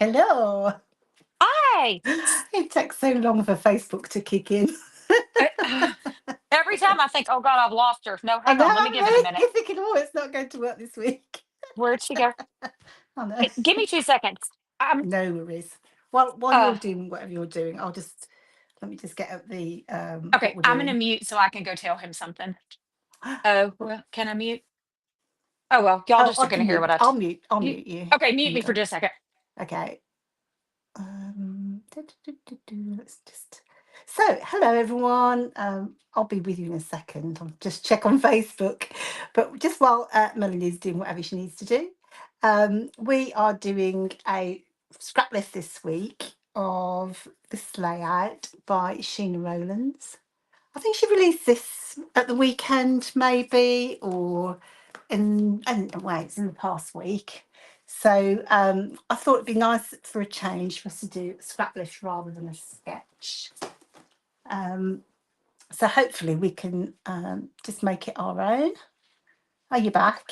Hello. Hi. It takes so long for Facebook to kick in. Uh, Every time I think, oh God, I've lost her. No, I hang know, on. Let me I'm give it a minute. really thinking, oh, it's not going to work this week. Where'd she go? I know. Hey, give me 2 seconds. No worries. Well, while you're Uh, doing whatever you're doing, let me just get up the what okay. we're I'm going to doing. mute so I can go tell him something. Oh, well, can I mute? Oh, well, y'all Oh, just I are going to can hear what mute. I I'll you. mute you. Okay, mute me Hold for on. just a second. Okay. Let's just. So, hello everyone. I'll be with you in a second. I'll just check on Facebook. But just while Melanie's doing whatever she needs to do, we are doing a scrap list this week of this layout by Sheena Rowlands. I think she released this at the weekend, maybe, or it's in the past week. So I thought it'd be nice for a change for us to do a scrap list rather than a sketch. Um, so hopefully we can just make it our own. Are you back?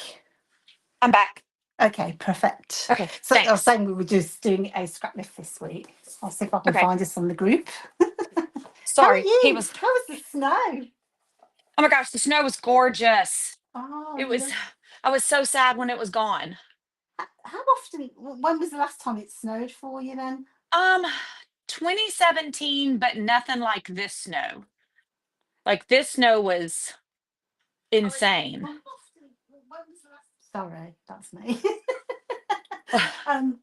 I'm back. Okay, perfect. Okay, So I was thanks. saying we were just doing a scrap list this week. I'll see if I can Okay, find us on the group. How are sorry. He you? was, How was the snow? oh my gosh, the snow was gorgeous. Oh, It was, I was so sad when it was gone. how often? When was the last time it snowed for you then? Um, 2017, but nothing like this snow. Like this snow was Oh, insane. how often? When was the last? Sorry, that's me. um,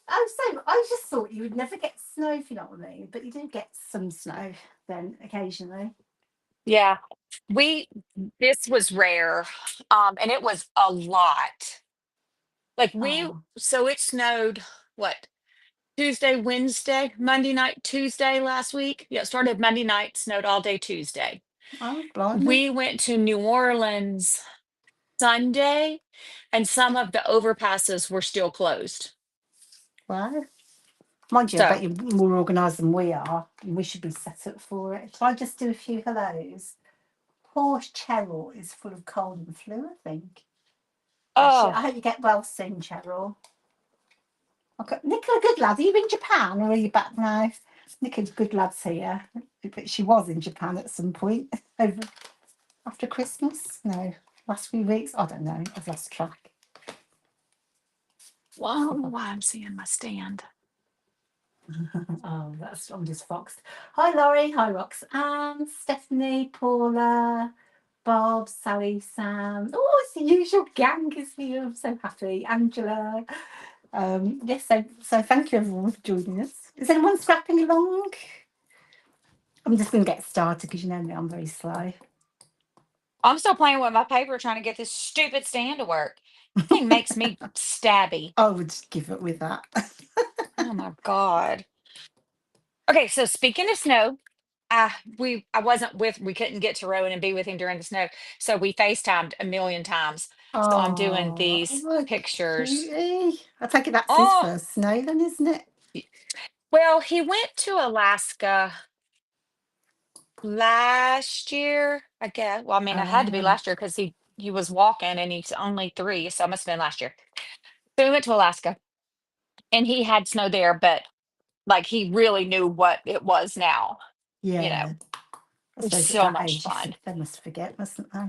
I just thought you would never get snow, if you know what I mean. But you do get some snow then occasionally. Yeah, we this was rare. And it was a lot. Like Oh, so it snowed what? Tuesday, Wednesday, Monday night, Tuesday last week. Yeah, it started Monday night, snowed all day Tuesday. oh, blimey! We went to New Orleans Sunday, and some of the overpasses were still closed. Wow. Mind you, I bet So, you're more organised than we are, and we should be set up for it. Shall I just do a few hellos? Poor Cheryl is full of cold and flu, I think. Bless you. oh, I hope you get well soon, Cheryl. Okay. Nicola Goodlad, are you in Japan or are you back now? Nicola Goodlad's here, but she was in Japan at some point over after Christmas. No, last few weeks. I don't know. I've lost track. well, I don't know why I'm seeing my stand. Oh, I'm just foxed. Hi, Laurie. Hi, Roxanne, Stephanie, Paula, Bob, Sally, Sam. Oh, it's the usual gang is here. I'm so happy. Angela. Yes, so thank you everyone for joining us. Is anyone scrapping along? I'm just going to get started because you know me, I'm very slow. I'm still playing with my paper trying to get this stupid stand to work. Thing makes me stabby. I would give it with that. Oh my God. Okay, so speaking of snow, I wasn't with we couldn't get to Rowan and be with him during the snow. So we FaceTimed a million times. So I'm doing Oh, these look, pictures. cutie. I take it that's his Oh, first snow then, isn't it? well, he went to Alaska last year, I guess. Well, I mean, it had to be Oh, last year because he was walking and he's only 3, so it must have been last year. So we went to Alaska and he had snow there, but like he really knew what it was now. You know, yeah. I it was suppose at so that much age, fun. they must forget, mustn't they?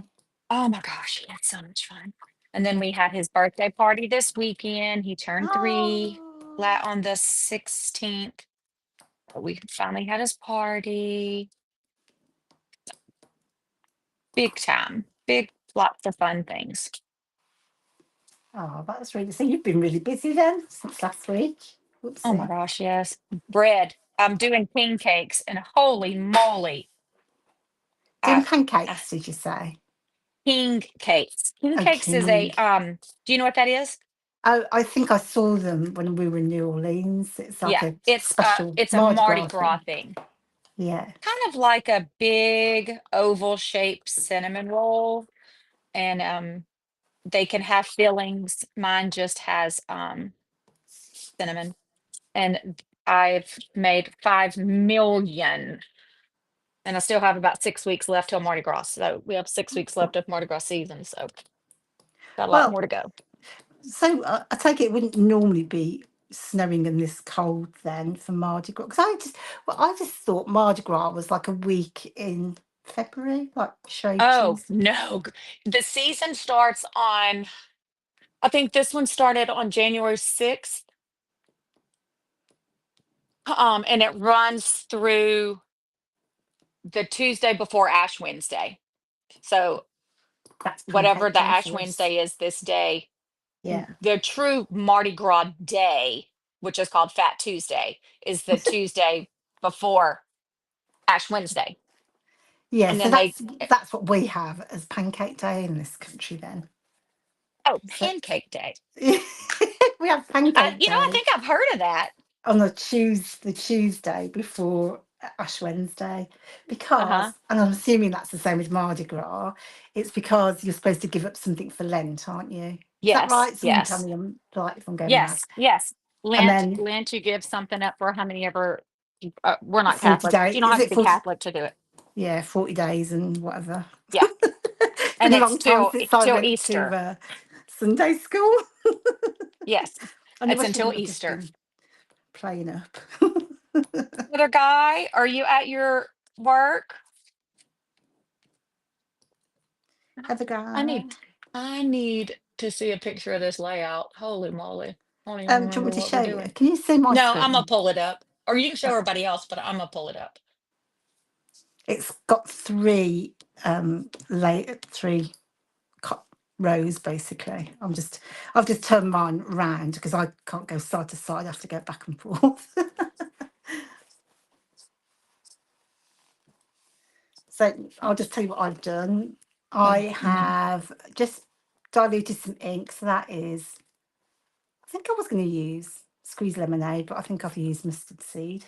Oh my gosh, he had so much fun. And then we had his birthday party this weekend. He turned 3 Oh, on the 16th. But we finally had his party. Big time. Big, lots of fun things. oh, that's really. So you've been really busy then since last week. Oh my Whoopsie. gosh, yes. Bread. I'm doing king cakes and holy moly. Doing Uh, uh, pancakes, did you say? king cakes. King Oh, cakes is a king. do you know what that is? Oh, I think I saw them when we were in New Orleans. It's like Yeah, a special it's a Mardi Mardi Gras Gras thing. thing. Yeah. Kind of like a big oval shaped cinnamon roll. And they can have fillings. Mine just has cinnamon. And I've made 5 million. And I still have about 6 weeks left till Mardi Gras. So we have 6 weeks left of Mardi Gras season. So got a lot Well, more to go. so I take it wouldn't normally be. snowing and this cold then for Mardi Gras? Because I just thought Mardi Gras was like a week in February, like Shrove Oh, Tuesday. no. The season starts on, I think this one started on January 6th, and it runs through the Tuesday before Ash Wednesday. So That's whatever Pancake the Day Ash for us. Wednesday is this day, Yeah. the true Mardi Gras day, which is called Fat Tuesday, is the Tuesday before Ash Wednesday. Yeah, And so then they, that's what we have as Pancake Day in this country then. oh, So Pancake Day. we have Pancake I Day think I've heard of that. on the Tuesday before Ash Wednesday, Uh-huh. because, and I'm assuming that's the same as Mardi Gras, it's because you're supposed to give up something for Lent, aren't you? Is that Yes, right? Someone tell yes, me I'm like if I'm going mad. yes, yes. And Lent, then Lent, you give something up for how many ever, we're not 40 Catholic. You days, don't is have to it be 40? Catholic to do it. Yeah, 40 days and whatever. Yeah. It's And been a it's long time till since I till went to Easter. Sunday school. Yes. I knew It's I until shouldn't have just Easter. been playing up. Other guy, are you at your work? Have a I go. need I need to see a picture of this layout. Holy moly. I don't even Do you want remember me to what we're show you? doing. Can you see my No, I'm gonna screen? pull it up. Or you can show Uh, everybody else, but I'm gonna pull it up. It's got three co- rows basically. I've just turned mine round because I can't go side to side. I have to go back and forth. So I'll just tell you what I've done. I Oh, have just diluted some ink. So that is, I think I was going to use squeezed lemonade, but I think I've used mustard seed.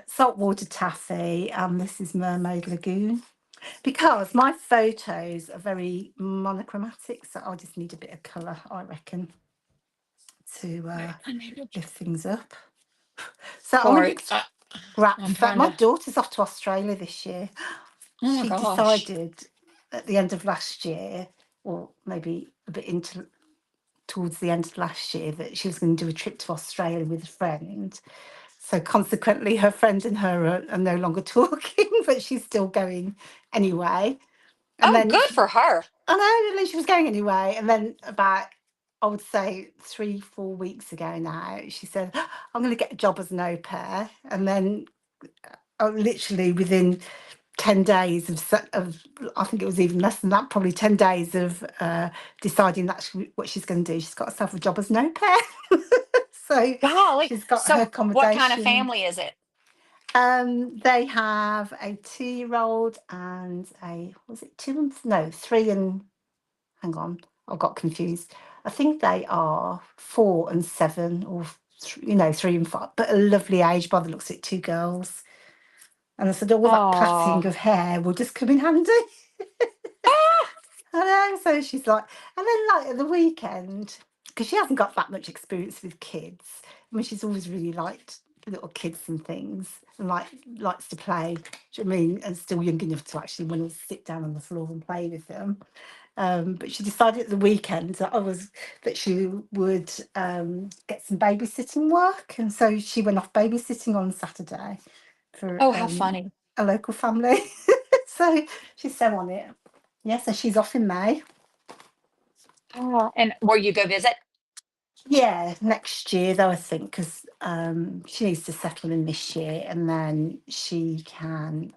Saltwater taffy, and this is Mermaid Lagoon. Because my photos are very monochromatic, so I'll just need a bit of colour, I reckon, to wait, I need to lift things up. So I'm a sorry. bit scrap. I'm trying My to, daughter's off to Australia this year. oh my She gosh. decided at the end of last year, or maybe a bit into towards the end of last year, that she was going to do a trip to Australia with a friend. So consequently, her friend and her are no longer talking, but she's still going anyway. And Oh, then good for her. I know, and then she was going anyway. And then about, I would say 3, 4 weeks ago now, she said, I'm going to get a job as an au pair. And then literally within 10 days of, I think it was even less than that, probably 10 days of deciding that's what she's going to do. She's got herself a job as an au pair. So Golly. she's got her So what kind of accommodation. family is it? They have a 2-year-old and was it 2 and, no, 3 and, hang on, I got confused. I think they are 4 and 7 or, 3 and 5, but a lovely age by the looks of it, 2 girls. And I said, all that plaiting Oh. of hair will just come in handy. Ah, I know. So she's like, and then like at the weekend, because she hasn't got that much experience with kids. I mean, she's always really liked little kids and things, and likes to play. Do you know what I mean? And still young enough to actually want to sit down on the floor and play with them. But she decided at the weekend that she would get some babysitting work, and so she went off babysitting on Saturday for oh, how funny. a local family. So she's so on it. Yeah, so she's off in May. Oh, and where you go visit? Yeah, next year though, I think, because she needs to settle in this year, and then she can.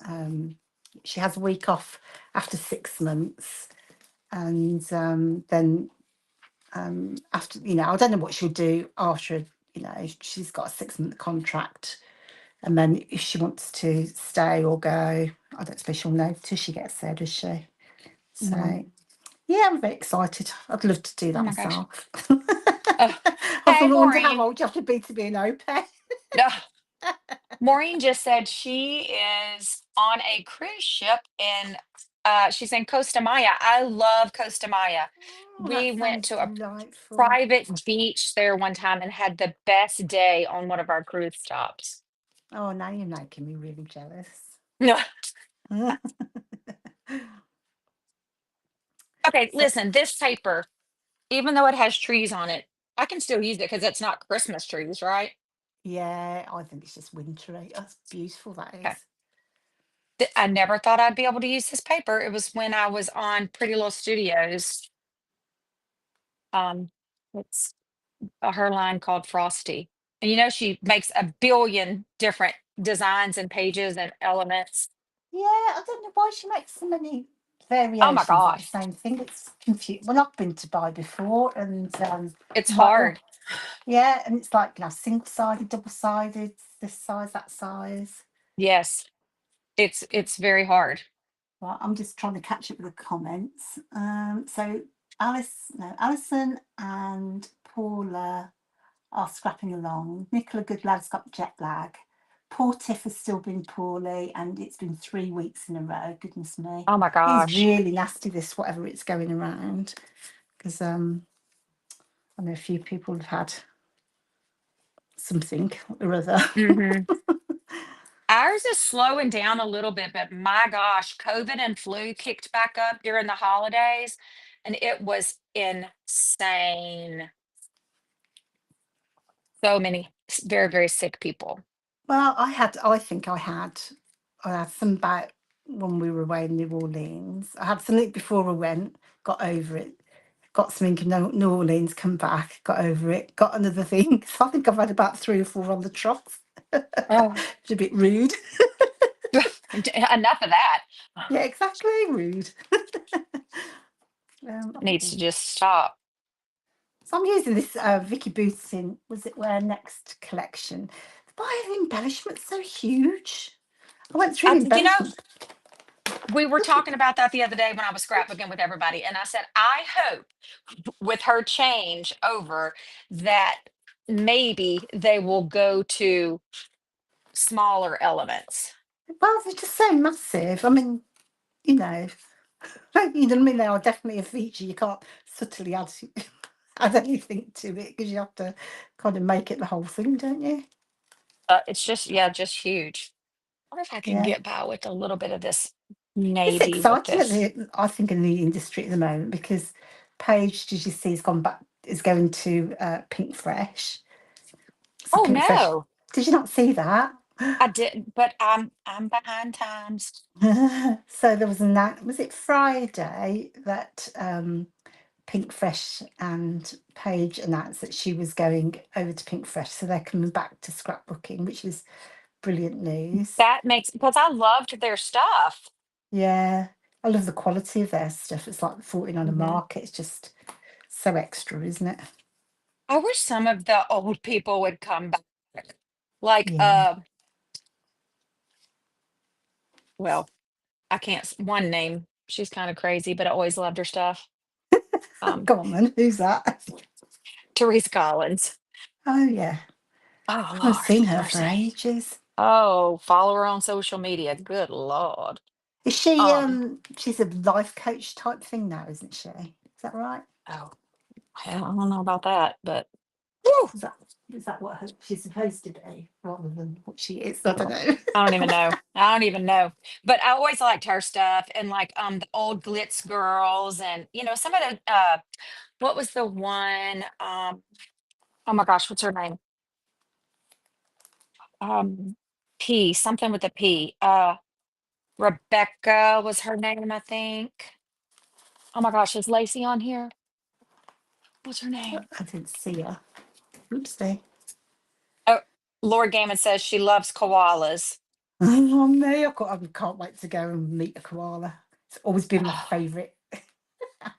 She has a week off after 6 months, and then after, I don't know what she'll do after. She's got a 6 month contract, and then if she wants to stay or go, I don't suppose she'll know till she gets there, does she? No. So yeah, I'm very excited. I'd love to do Oh that my gosh. myself. Oh, I hey, wonder how Maureen. old you have to be an au pair. Ugh. Maureen just said she is on a cruise ship in she's in Costa Maya. I love Costa Maya. Oh, We that went sounds to a delightful. private beach there one time and had the best day on one of our cruise stops. Oh, now you're making me really jealous. No. So, Okay, listen, this paper, even though it has trees on it, I can still use it because it's not Christmas trees, right? Yeah, I think it's just wintry. That's beautiful, that Okay. is. I never thought I'd be able to use this paper. It was when I was on Pretty Little Studios. Um, it's her line called Frosty. And she makes a billion different designs and pages and elements. Yeah, I don't know why she makes so many Oh my variations of the gosh, same thing. It's confusing. Well, I've been to buy before, and it's I'm like, oh, hard. yeah, and it's like single-sided, double-sided, this size, that size. Yes, it's very hard. Right, I'm just trying to catch up with the comments. So Alison and Paula are scrapping along. Nicola Goodlad's got jet lag. Poor Tiff has still been poorly, and it's been 3 weeks in a row. Goodness me, Oh my it is gosh. really nasty. This whatever it's going around, because I know a few people have had something or other. Hmm. Ours is slowing down a little bit, but my gosh, COVID and flu kicked back up during the holidays, and it was insane. So many very, very sick people. Well, I think I had some about when we were away in New Orleans. I had something before I went, got over it. Got something in New Orleans, come back, got over it, got another thing. So I think I've had about 3 or 4 on the trot. Oh, It's a bit rude. enough of that. Yeah, exactly, rude. Needs to just stop. So I'm using this Vicky Boots in, was it Wear Next collection. The buy of embellishment's so huge. I went through I, the you know, embellishment. we were talking about that the other day when I was scrapbooking with everybody, and I said, I hope with her change over that maybe they will go to smaller elements. Well, they're just so massive. I mean, you know, you know what I mean? They are definitely a feature. You can't subtly add anything to it because you have to kind of make it the whole thing, don't you? It's just, yeah, just huge. I wonder if I can Yeah. get by with a little bit of this It's navy with exciting this. I think, in the industry at the moment because Paige, did you see, is going to Pink Fresh. So Oh Pink Fresh, no, did you not see that? I didn't, but I'm behind times. So there was was it Friday that Pink Fresh and Paige announced that she was going over to Pink Fresh. So they're coming back to scrapbooking, which is brilliant news. That makes because I loved their stuff. Yeah. I love the quality of their stuff. It's like 14 on the Hmm. market. It's just so extra, isn't it? I wish some of the old people would come back. Like, Yeah. well, I can't one name. She's kind of crazy, but I always loved her stuff. Um, Go on then. Who's that? Therese Collins. Oh yeah. Oh I've Lord, seen her for mercy. ages. Oh, follow her on social media. Good Lord. Is she Um, she's a life coach type thing now, isn't she? Is that right? oh, hell, I don't know about that, but whew, Is that is that what she's supposed to be rather than what she is? I don't know. I don't even know. I don't even know. But I always liked her stuff and like the old glitz girls and some of the what was the one oh my gosh, what's her name? Um P, something with a P. Rebecca was her name, I think. Oh my gosh, is Lacey on here? What's her name? I didn't see her. Oopsie. Oh, Lord Gaiman says she loves koalas. Oh no, I can't wait to go and meet a koala. It's always been my favourite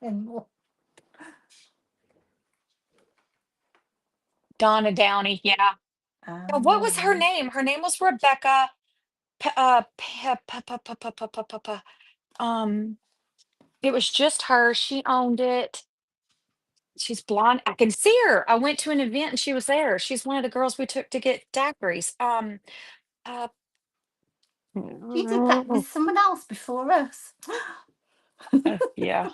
animal. Donna Downey, yeah. What was her Yeah. name? Her name was Rebecca. Um, it was just her. She owned it. She's blonde. I can see her. I went to an event and she was there. She's one of the girls we took to get daiquiris. Uh, You did that with someone else before us. yeah.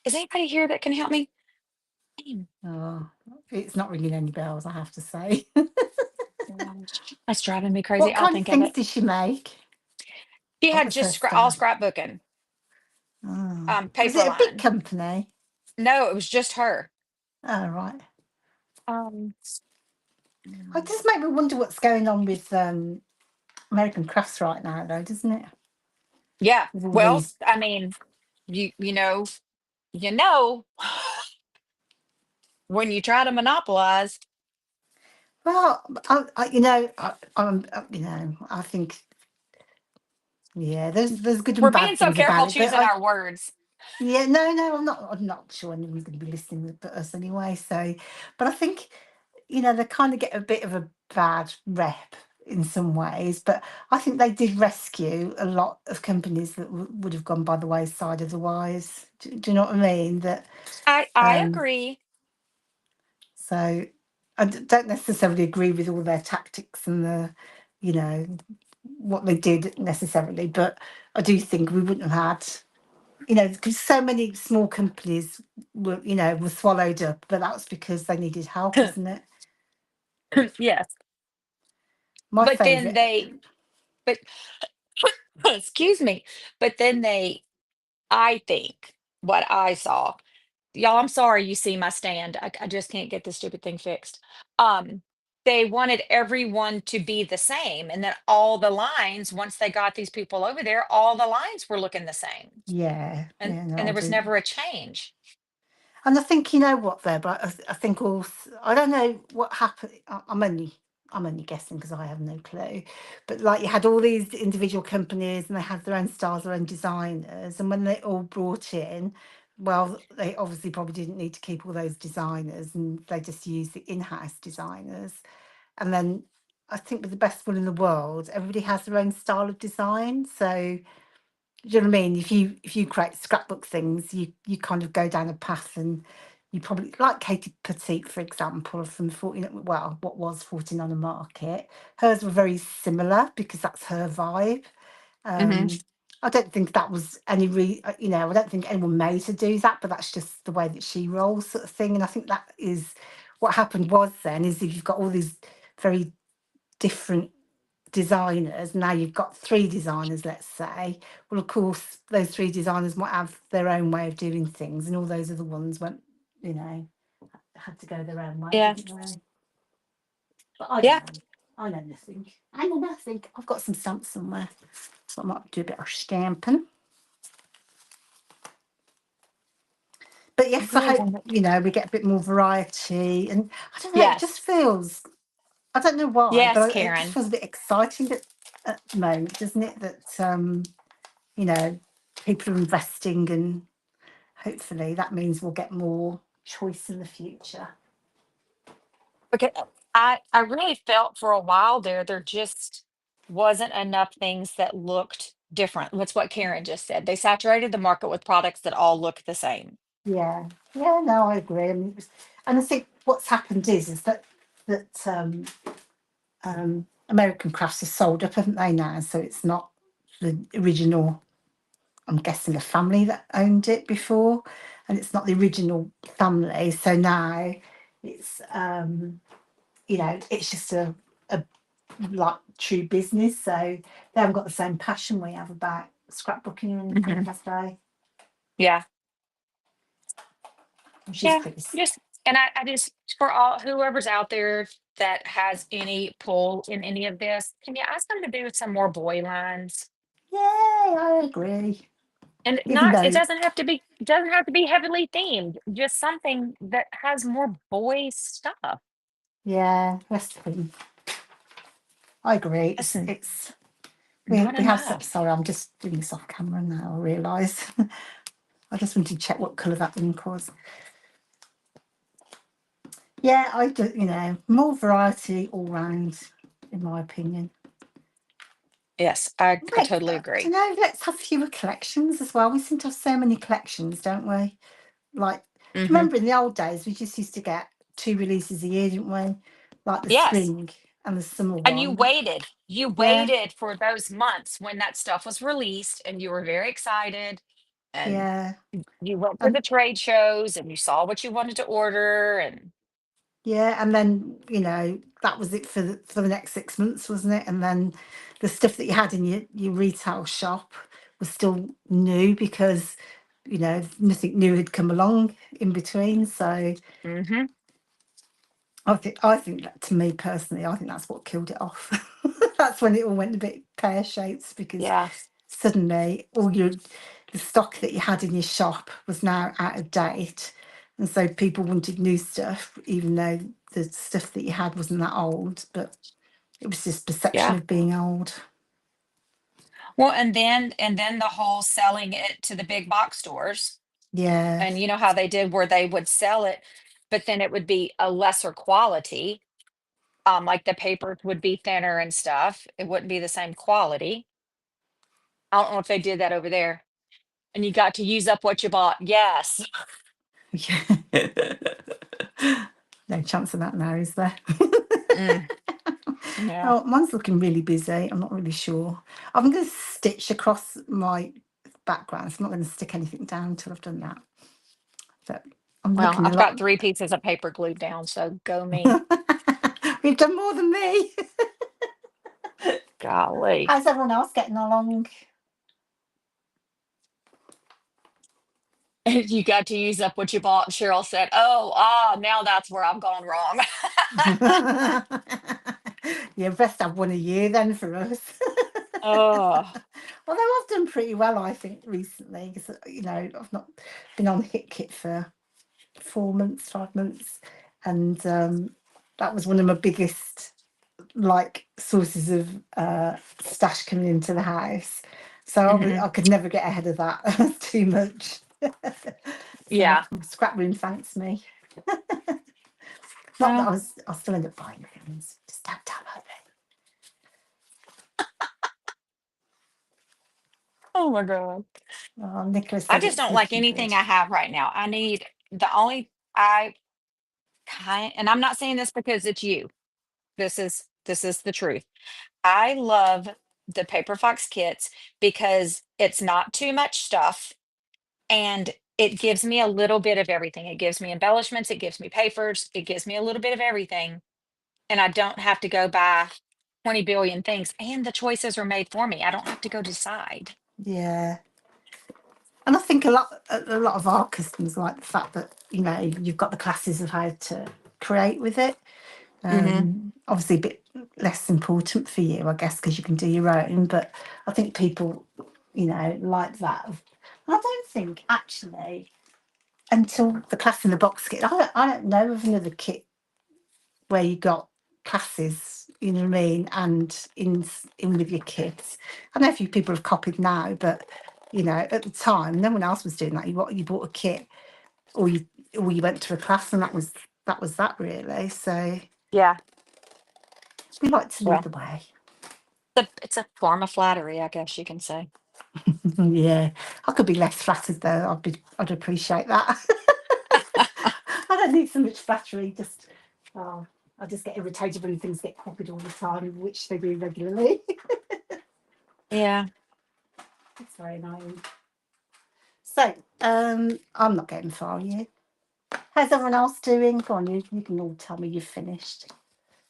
Is anybody here that can help me? Damn. Oh, it's not ringing any bells, I have to say. That's driving me crazy. What I'll kind of think of things it. did she make? She What had was her just all style? scrapbooking, Oh. Was paper it a big line. company? No, it was just her. Oh, right. Um, It does make me wonder what's going on with American crafts right now, though, doesn't it? yeah. With all Well, these. I mean, you know, you know, when you try to monopolize, Well, I think, yeah, there's good we're and being bad so things about careful it, but choosing our words. yeah, no, I'm not sure anyone's going to be listening but us anyway. So, but I think they kind of get a bit of a bad rep in some ways, but I think they did rescue a lot of companies that would have gone by the wayside otherwise. Do you know what I mean? That I um, agree. so don't necessarily agree with all their tactics and you know, what they did necessarily, but I do think we wouldn't have had, because so many small companies were swallowed up, but that was because they needed help, wasn't it? Yes, My but then favourite. but excuse me, but then I think what I saw, y'all, I'm sorry you see my stand. I just can't get this stupid thing fixed. Um, they wanted everyone to be the same, and then all the lines, once they got these people over there, all the lines were looking the same, Yeah, and yeah, no, and I there was do. never a change. And I think you know what though, but I think also I don't know what happened. I'm only guessing because I have no clue. But like you had all these individual companies and they had their own styles, their own designers, and when they all brought in, well, they obviously probably didn't need to keep all those designers, and they just used the in-house designers. And then I think with the best one in the world, everybody has their own style of design, so. Do you know what I mean? If you create scrapbook things, you kind of go down a path, and you probably like Katie Petite, for example, from 14, well, what was 14 on the market. Hers were very similar because that's her vibe. Hmm. I don't think that was I don't think anyone made her do that, but that's just the way that she rolls, sort of thing. And I think that is what happened was then is if you've got all these very different designers. Now you've got three designers, let's say. Well, of course, those three designers might have their own way of doing things, and all those other ones went, you know, had to go their own way, Yeah, didn't they? But I don't yeah. know. I know nothing. I know nothing. I've got some stamps somewhere, so I might do a bit of stamping. But I yes, I really hope don't. we get a bit more variety, and I don't know. It Yes, just feels. I don't know why, yes, but it just Karen. feels a bit exciting at the moment, doesn't it? That you know, people are investing, and hopefully that means we'll get more choice in the future. Because I really felt for a while there just wasn't enough things that looked different. That's what Karen just said. They saturated the market with products that all look the same. Yeah, yeah, no, I agree. I mean, and I think what's happened is that American crafts are sold up, haven't they now? So it's not the original. I'm guessing a family that owned it before, and it's not the original family. So now it's it's just a like true business. So they haven't got the same passion we have about scrapbooking or anything, Hmm. have they? Yeah, Which is yeah. pretty. Just and I just for all whoever's out there that has any pull in any of this, can you ask them to do some more boy lines? Yeah, I agree. And Even not it though, doesn't have to be heavily themed, just something that has more boy stuff. yeah, Western, I agree. Listen, It's we not we have some. enough. Sorry, I'm just doing this off camera now. I realise. I just wanted to check what colour that ink was. Yeah, I do. More variety all round, in my opinion. Yes, I Like, totally I don't agree. know. Let's have fewer collections as well. We seem to have so many collections, don't we? Like, do you Hmm. remember in the old days we just used to get two releases a year, didn't we? Like the Yes. spring and the summer And one. you Yeah, waited for those months when that stuff was released and you were very excited and yeah, you went to and the trade shows and you saw what you wanted to order and yeah, and then that was it for the next 6 months, wasn't it? And then the stuff that you had in your retail shop was still new because nothing new had come along in between. So Mm-hmm. I think that, to me personally, I think that's what killed it off. That's when it all went a bit pear shaped, because Yeah. suddenly the stock that you had in your shop was now out of date, and so people wanted new stuff, even though the stuff that you had wasn't that old, but it was just perception Yeah. of being old. Well, and then the whole selling it to the big box stores. Yeah, And you know how they did where they would sell it, but then it would be a lesser quality. Like the papers would be thinner and stuff. It wouldn't be the same quality. I don't know if they did that over there. And you got to use up what you bought. Yes. yeah. No chance of that now, is there? Mm, yeah. Oh, mine's looking really busy. I'm not really sure. I'm going to stitch across my background. So I'm not going to stick anything down until I've done that. But I'm Well, looking a I've got lot. 3 pieces of paper glued down, so go me. You've done more than me. Golly. How's everyone else getting along? You got to use up what you bought. Cheryl said, now that's where I've gone wrong. Yeah, best have one a year then for us. Oh. Although I've done pretty well, I think, recently, because I've not been on HitKit for 4 months, 5 months, and that was one of my biggest sources of stash coming into the house. So Mhm. I could never get ahead of that. That's too much. So Yeah. scrap room thanks me. Not that Well, I'll still end up buying things. Just don't tell her. oh my God. Oh, Nicholas I said just it's don't like looking good. anything I have right now. I need the only I and I'm not saying this because it's you. This is the truth. I love the Paper Fox kits because it's not too much stuff and it gives me a little bit of everything. It gives me embellishments, it gives me papers, it gives me a little bit of everything. And I don't have to go buy 20 billion things. And the choices are made for me. I don't have to go decide. Yeah. And I think a lot of our customers like the fact that you've got the classes of how to create with it. Hmm. Obviously, a bit less important for you, I guess, because you can do your own. But I think people, like that. And I don't think actually until the class in the box kit. I don't know of another kit where you got classes. You know what I mean? And in with your kit. I know a few people have copied now, but at the time, no one else was doing that. You bought a kit, or you went to a class, and that really. So Yeah. we like to lead Well, the way. it's a form of flattery, I guess you can say. Yeah, I could be less flattered though. I'd appreciate that. I don't need so much flattery. I just get irritated when things get copied all the time, which they do regularly. Yeah. It's very annoying. So, I'm not getting far yet. How's everyone else doing? Go on, you can all tell me you've finished.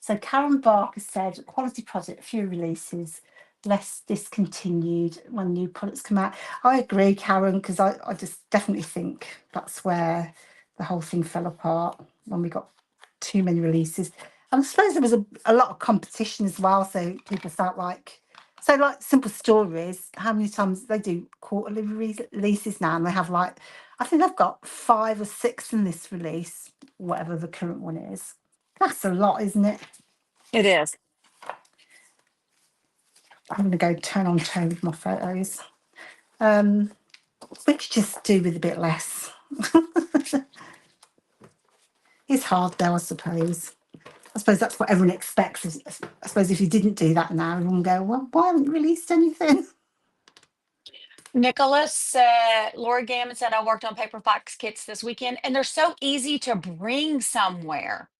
So Karen Barker said, quality product, few releases, less discontinued when new products come out. I agree, Karen, because I just definitely think that's where the whole thing fell apart, when we got too many releases. And I suppose there was a lot of competition as well, so people felt like Simple Stories, how many times they do quarterly releases now, and they have I think they've got 5 or 6 in this release, whatever the current one is. That's a lot, isn't it? It is. I'm going to go tone on tone with my photos. We could just do with a bit less. It's hard though, I suppose. I suppose that's what everyone expects. I suppose if you didn't do that now, everyone would go, well, why haven't you released anything? Nicholas said, Laura Gammon said, I worked on Paper Fox kits this weekend, and they're so easy to bring somewhere.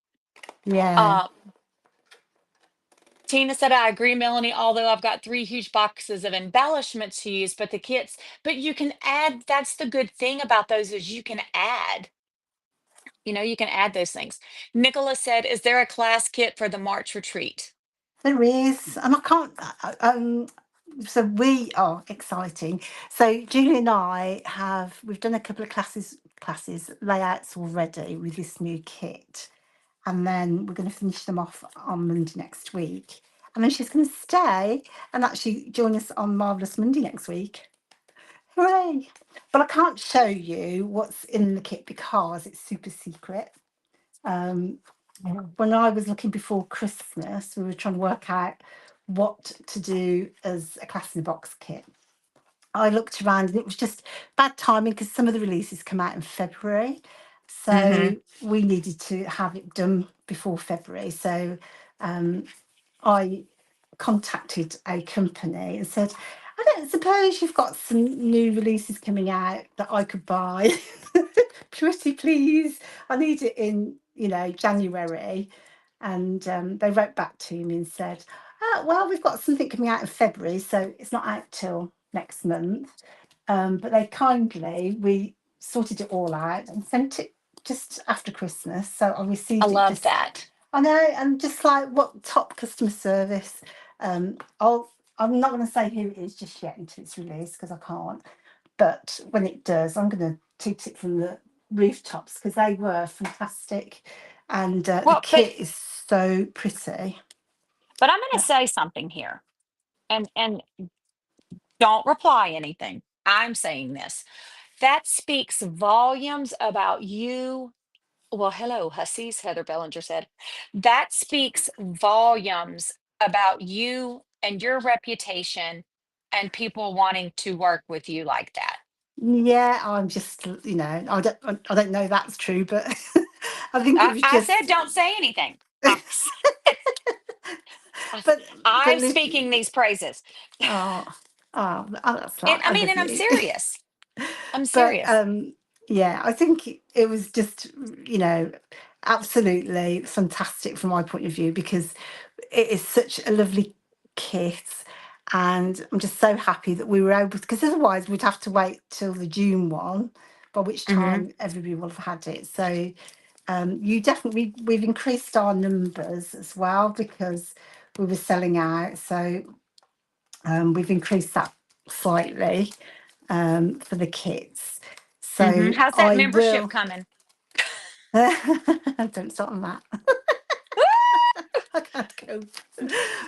Yeah, Uh, Tina said, I agree, Melanie, although I've got 3 huge boxes of embellishments to use, but the kits, but you can add, that's the good thing about those is you can add those things. Nicholas said, is there a class kit for the March retreat? there is. And I can't, so we are exciting. So Julie and I we've done a couple of classes layouts already with this new kit, and then we're going to finish them off on Monday next week. And then she's going to stay and actually join us on Marvelous Monday next week. Hooray! But I can't show you what's in the kit because it's super secret. Um, when I was looking before Christmas, we were trying to work out what to do as a class in a box kit. I looked around and it was just bad timing because some of the releases come out in February. Mm-hmm. So we needed to have it done before February. So um, I contacted a company and said, I don't suppose you've got some new releases coming out that I could buy. Pretty please. I need it in, January. And they wrote back to me and said, well, we've got something coming out in February, so it's not out till next month. But we sorted it all out and sent it just after Christmas. So I I received it love just, that. I know, and just like what top customer service. Um, I'm not going to say who it is just yet until it's released because I can't. But when it does, I'm going to toot it from the rooftops because they were fantastic, and the Well, but kit is so pretty. I'm going to say something here, and don't reply anything. I'm saying this. That speaks volumes about you. Well, hello, hussies, Heather Bellinger said. That speaks volumes about you and your reputation and people wanting to work with you like that. Yeah, I'm just, I don't know that's true, but I think it was I said, just, don't say anything. I said, but but I'm speaking these praises. oh, that's And like I I mean, love and I'm you. serious. I'm But serious. yeah, I think it was just, you know, absolutely fantastic from my point of view because it is such a lovely kit. And I'm just so happy that we were able to, because otherwise we'd have to wait till the June one, by which Hmm. time everybody will have had it. So we've increased our numbers as well because we were selling out. So we've increased that slightly for the kits. Hmm. So How's that I membership will. coming? Don't start on that. I can't go.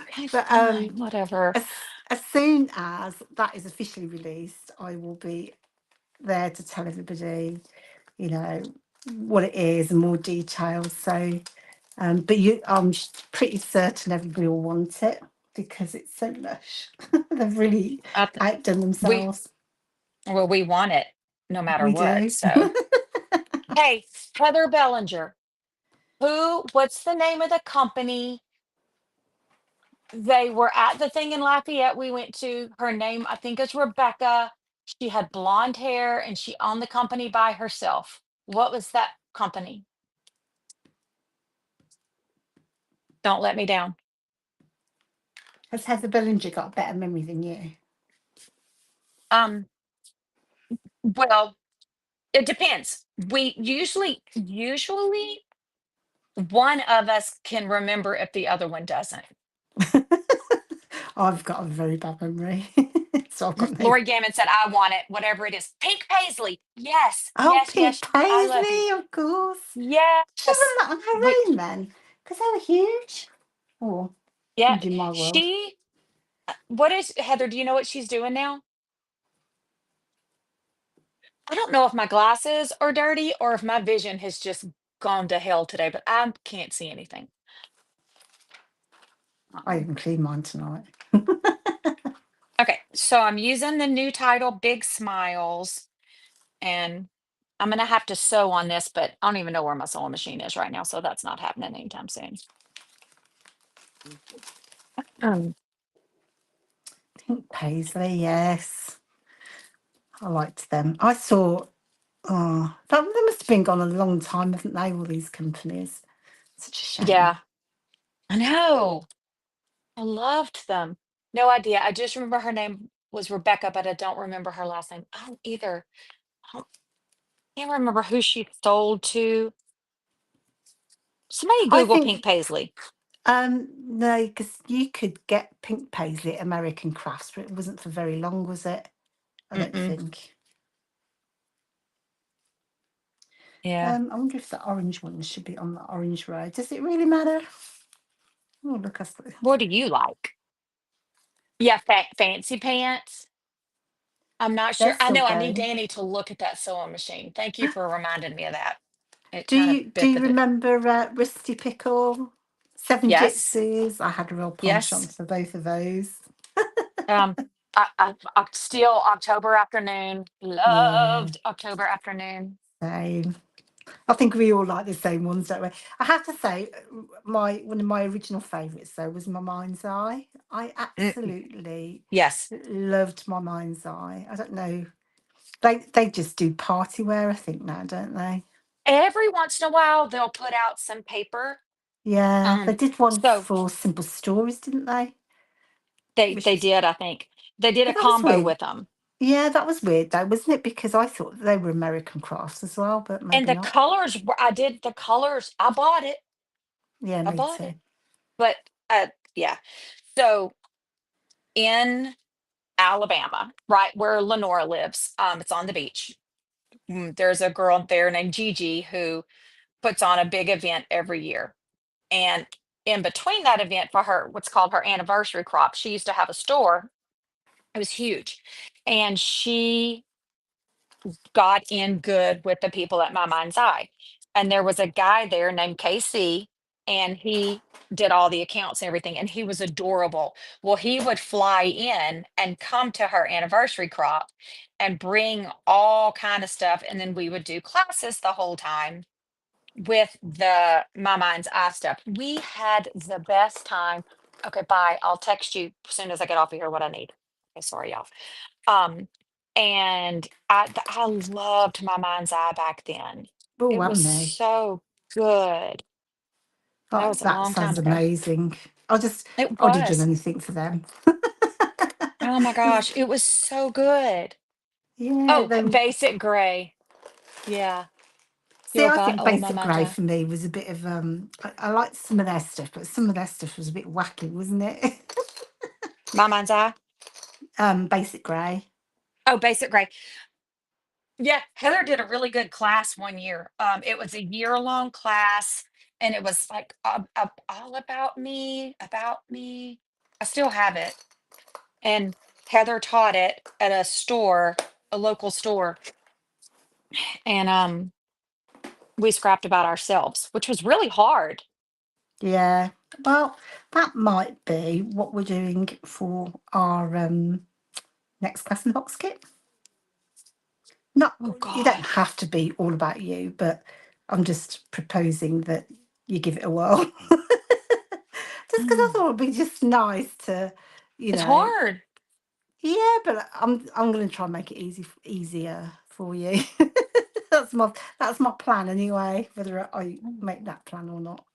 Okay, But fine, whatever. as as soon as that is officially released, I will be there to tell everybody, you know, what it is and more details. So, but pretty certain everybody will want it because it's so lush. They've really I th- outdone we themselves. we want it no matter We what. do. So, hey, Heather Bellinger, what's the name of the company? They were at the thing in Lafayette we went to. Her name, I think, is Rebecca. She had blonde hair and she owned the company by herself. What was that company? Don't let me down. Has Heather Bellinger got a better memory than you? Um, well, it depends. We usually one of us can remember if the other one doesn't. I've got a very bad memory, so I've got no. Lori Gammon said, I want it, whatever it is. Pink Paisley. Yes, Oh, yes, Pink yes. I love you. Paisley, of course. Should have Yes. done that on We, her own then, because they were huge. Oh, yeah. huge in my world. What is, Heather, do you know what she's doing now? I don't know if my glasses are dirty or if my vision has just gone to hell today, but I can't see anything. I Um, even cleaned mine tonight. okay. So I'm using the new title, Big Smiles, and I'm going to have to sew on this, but I don't even know where my sewing machine is right now. So that's not happening anytime soon. Um, Pink Paisley, yes. I liked them. I saw, they must have been gone a long time, haven't they, all these companies? Such a shame. yeah, I know. I loved them. No idea. I just remember her name was Rebecca, but I don't remember her last name. I don't either. I don't, can't remember who she sold to. Somebody I Google Pink think Paisley. No, because you could get pink paisley at American Crafts, but it wasn't for very long, was it? I don't Mm-mm. think. Yeah. I wonder if the orange one should be on the orange row. Does it really matter? Oh, look, What do you like? Yeah, fancy pants. I'm not they're sure. I still know I need going. Danny to look at that sewing machine. Thank you for reminding me of that. It Do kind of you do bit you the dust. remember Rusty Pickle, Seven Yes. Gypsies? I had a real penchant Yes. for both of those. Um, I still October afternoon. Yeah, Loved October afternoon. same. I think we all like the same ones, don't we? I have to say, my one of my original favourites though was My Mind's Eye. I Mm, absolutely yes. loved My Mind's Eye. I don't know. They just do party wear, I think now, don't they? Every once in a while they'll put out some paper. Yeah, they Um, did one so for Simple Stories, didn't they? they Which they was, did, I think. They did a but that was combo weird. with them. Yeah, that was weird though, wasn't it? Because I thought they were American crafts as well, but And maybe the not. colors were I did the colors. I bought it. Yeah, I me bought too. it. But yeah. So in Alabama, right where Lenora lives, it's on the beach. There's a girl there named Gigi who puts on a big event every year. And in between that event for her, what's called her anniversary crop, she used to have a store. It was huge. And she got in good with the people at My Mind's Eye. And there was a guy there named KC, and he did all the accounts and everything, and he was adorable. Well, he would fly in and come to her anniversary crop and bring all kind of stuff, and then we would do classes the whole time with the My Mind's Eye stuff. We had the best time. Okay, bye. I'll text you as soon as I get off of here what I need. Okay, sorry, y'all. Um, and I loved My Mind's Eye back then. Oh, It was am they? so good. That Oh, was a that long sounds time ago. amazing. It I'd have done was. anything for them. Oh my gosh, it was so good. Yeah, Oh, they. Basic Gray. Yeah, See, you're I about think oh My Basic Mind's Grey Eye. for me was a bit of I liked some of their stuff, but some of their stuff was a bit wacky, wasn't it? My Mind's Eye. Basic Grey. Oh, Basic Gray. Yeah, Heather did a really good class one year. It was a year-long class, and it was like all about me. I still have it, and Heather taught it at a store, a local store, and we scrapped about ourselves, which was really hard. Yeah. Well, that might be what we're doing for our next class in the box kit. Not, Oh you don't God. have to be all about you, but I'm just proposing that you give it a whirl. Just because I Mm. thought it'd be just nice to, you It's know, hard. yeah, but I'm going to try and make it easier for you. That's my plan anyway, whether I Mm. make that plan or not.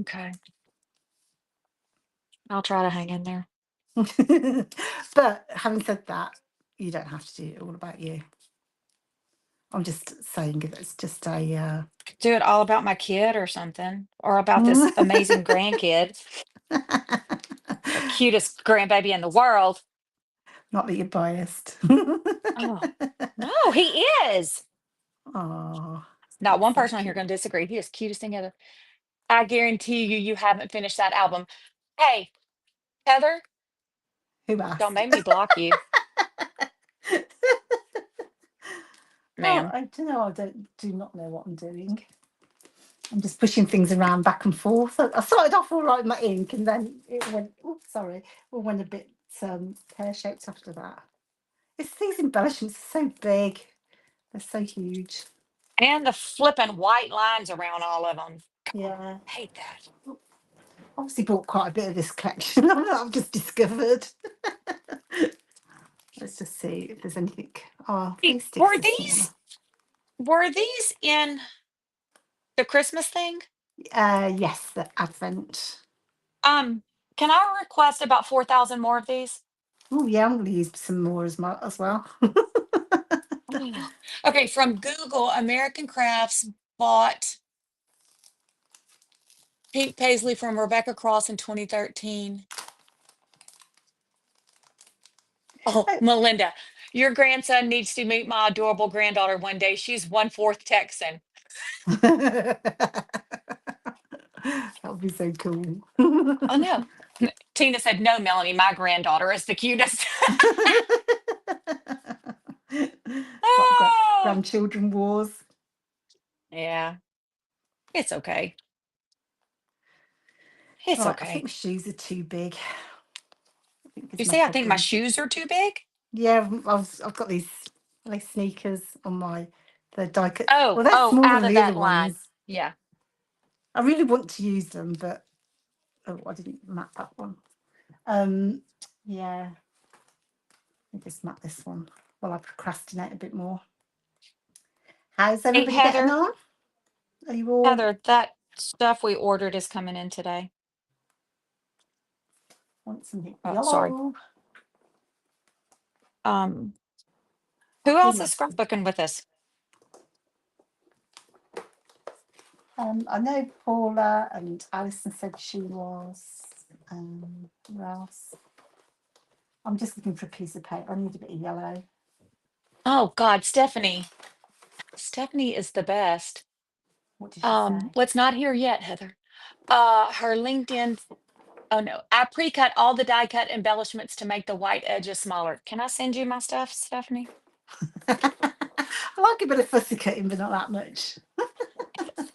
Okay, I'll try to hang in there. But having said that, you don't have to do it all about you. I'm just saying that it's just a Do it all about my kid or something, or about this amazing grandkid, the cutest grandbaby in the world. not that you're biased. Oh, no, he is. Oh, Not that's one so person on here cute. gonna disagree. He is cutest thing ever. I guarantee you, you haven't finished that album. Hey, Heather, Who don't asked? make me block you, Oh, ma'am. I don't know. I do not know what I'm doing. I'm just pushing things around back and forth. I started off all right with my ink, and then it went. Oh, sorry, it went a bit pear shaped after that. It's these embellishments are so big. They're so huge. And the flipping white lines around all of them. Yeah. Hate that. Obviously bought quite a bit of this collection that I've just discovered. Let's just see if there's anything. Oh, Hey, these sticks are smaller. were these in the Christmas thing? Yes, the Advent. Um, can I request about 4,000 more of these? Oh yeah, I'm going to use some more as well. Oh. Okay, from Google, American Crafts bought Pete Paisley from Rebecca Cross in 2013. Oh, Oh. Melinda, your grandson needs to meet my adorable granddaughter one day. She's one-fourth Texan. That would be so cool. Oh no. Tina said, no, Melanie, my granddaughter is the cutest. What Oh, grandchildren wars? yeah, it's okay. It's Right, I think okay. my shoes are too big. I think You it's my say I think my problem. shoes are too big? Yeah, I've got these lace sneakers on my the die cut. Oh, Well, they're oh, smaller out than of the other that line. ones. Yeah. I really want to use them, but oh, I didn't map that one. Yeah, I just map this one while I procrastinate a bit more. How's Hey, everybody getting Heather, on? Are you all Heather, that stuff we ordered is coming in today. want something Oh, sorry. yellow? Um, I'll who do else my. is scrapbooking with us? I know Paula and Alison said she was. Who else? I'm just looking for a piece of paper. I need a bit of yellow. Oh God, Stephanie. Stephanie is the best. What did she say? What's not here yet, Heather? Her LinkedIn. Oh no, I pre-cut all the die cut embellishments to make the white edges smaller. Can I send you my stuff, Stephanie? I like a bit of fussy cutting, but not that much.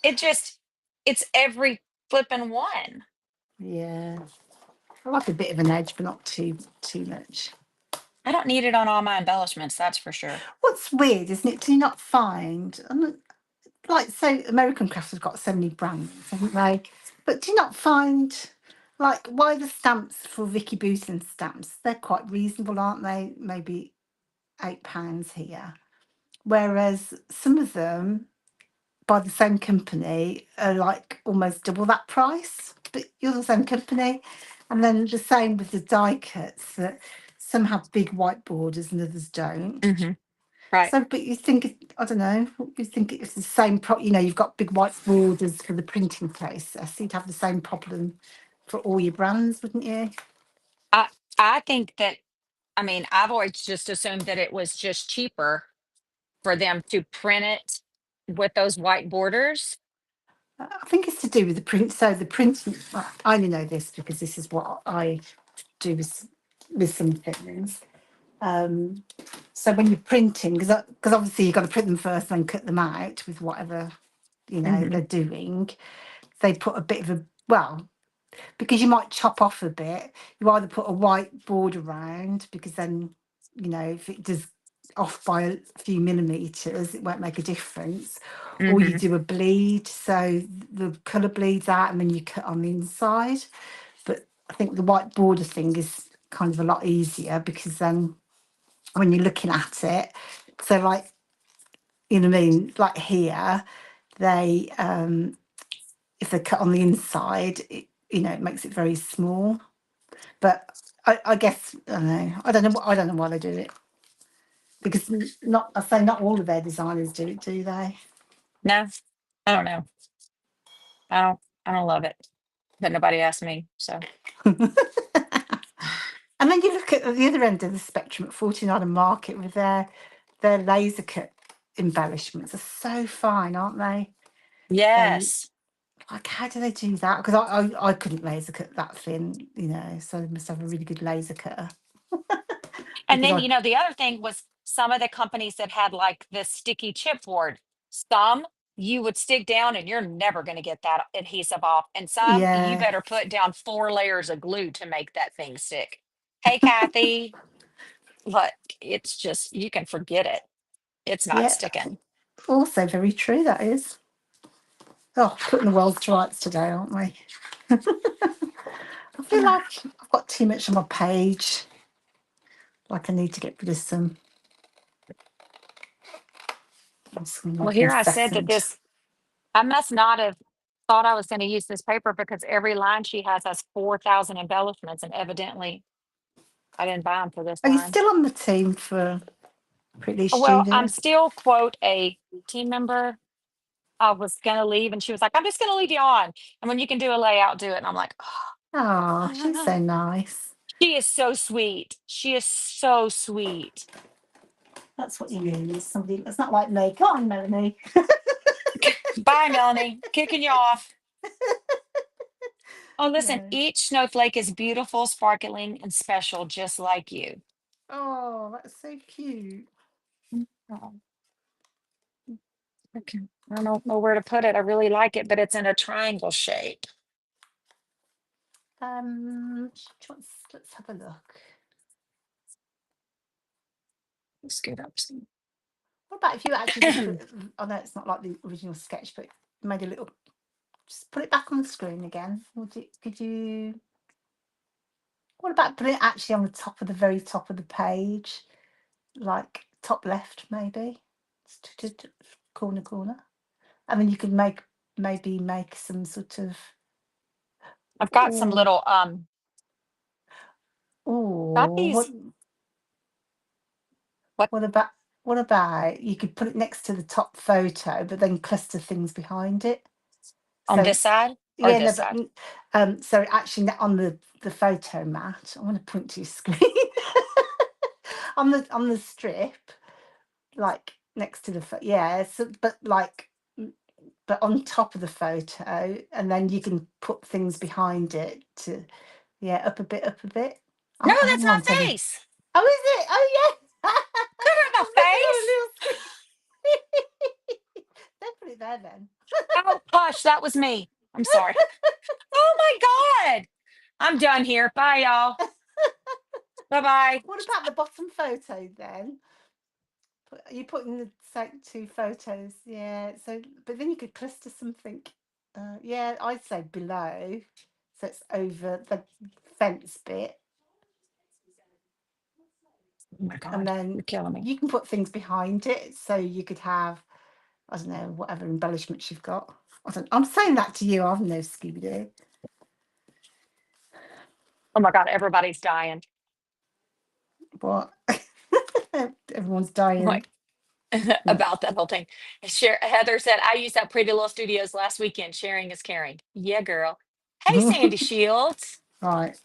It just, it's every flipping one. Yeah, I like a bit of an edge, but not too much. I don't need it on all my embellishments, that's for sure. What's weird, isn't it? Do you not find, like, so American Crafts have got so many brands, haven't they? But do you not find, like, why the stamps for Vicky Booton stamps? They're quite reasonable, aren't they? Maybe £8 here. Whereas some of them by the same company are like almost double that price, but you're the same company. And then the same with the die cuts, that some have big white borders and others don't. Hmm. Right. So, but you think, I don't know, you think it's the same, you've got big white borders for the printing process. So you'd have the same problem for all your brands, wouldn't you? I I think that, I mean, I've always just assumed that it was just cheaper for them to print it with those white borders. I think it's to do with the print. So the printing, I only know this because this is what I do with some things. Um, so when you're printing, because obviously you've got to print them first, then cut them out with whatever Hmm. they're doing. They put a bit of a because you might chop off a bit. You either put a white border around because then if it does off by a few millimeters, it won't make a difference, or you Hmm. do a bleed so the colour bleeds out and then you cut on the inside. But I think the white border thing is kind of a lot easier because then when you're looking at it, so like what I mean, like here, they if they cut on the inside, it makes it very small. But I guess I don't know. I don't know why they do it because not I say not all of their designers do it, do they? No, I don't know. I don't love it, but nobody asked me. So And then you look at the other end of the spectrum at 49 and Market with their laser cut embellishments are so fine, aren't they? They yes. like how do they do that? Because I couldn't laser cut that thin, so they must have a really good laser cutter And because then, I you know, the other thing was some of the companies that had like this sticky chipboard, some you would stick down and you're never going to get that adhesive off. And some you yeah, better put down 4 layers of glue to make that thing stick. Hey, Kathy, but it's just, you can forget it. It's not yeah, sticking. also very true that is. Oh, putting the world to rights today, aren't we? I feel like I've got too much on my page. Like I need to get rid of some Well, like here I said that incessant. this, I must not have thought I was going to use this paper because every line she has 4,000 embellishments, and evidently I didn't buy them for this Are you line. still on the team for Pretty Well, I'm Studio? still, quote, a team member. I was gonna leave, and she was like, "I'm just gonna leave you on, and when you can do a layout, do it." And I'm like, Oh, she's "Oh." so nice. She is so sweet. She is so sweet. That's what you need. Somebody that's not like me. Come on, Melanie. Bye, Melanie. Kicking you off. Oh, listen, No. each snowflake is beautiful, sparkling, and special, just like you. Oh, that's so cute. Oh, okay. I don't know where to put it. I really like it, but it's in a triangle shape. Let's have a look. Scoot up some. What about if you actually just put? I know it's not like the original sketch, but made a little. Just put it back on the screen again. Could you? What about putting it actually on the top of the very top of the page, like top left, maybe, corner, and then you could maybe make some sort of. I've got some Oh, little got oh, these. What, what about what about you could put it next to the top photo, but then cluster things behind it. on So this side or yeah, no, this but side? so actually on the photo mat, I want to point to your screen on the strip, like next to the yeah, so, but like but on top of the photo, and then you can put things behind it to yeah, up a bit. No, I'm that's on my telly. face. Oh, is it? Oh yeah. That's not I'm my looking at a face. little screen. Don't put it there then. Oh, hush, that was me. I'm sorry. Oh my God. I'm done here. Bye, y'all. Bye bye. What about the bottom photo then? Are you putting the two photos? Yeah. So, but then you could cluster something. Yeah, I'd say below, so it's over the fence bit, Oh my and God. then You're killing me. you can put things behind it. So you could have, I don't know, whatever embellishments you've got. I'm saying that to you. I've no Scooby Doo. Oh my God. Everybody's dying. What? Everyone's dying. Like What? about that whole thing. Heather said, I used that Pretty Little Studios last weekend. Sharing is caring. Yeah, girl. Hey, Sandy Shields. Right.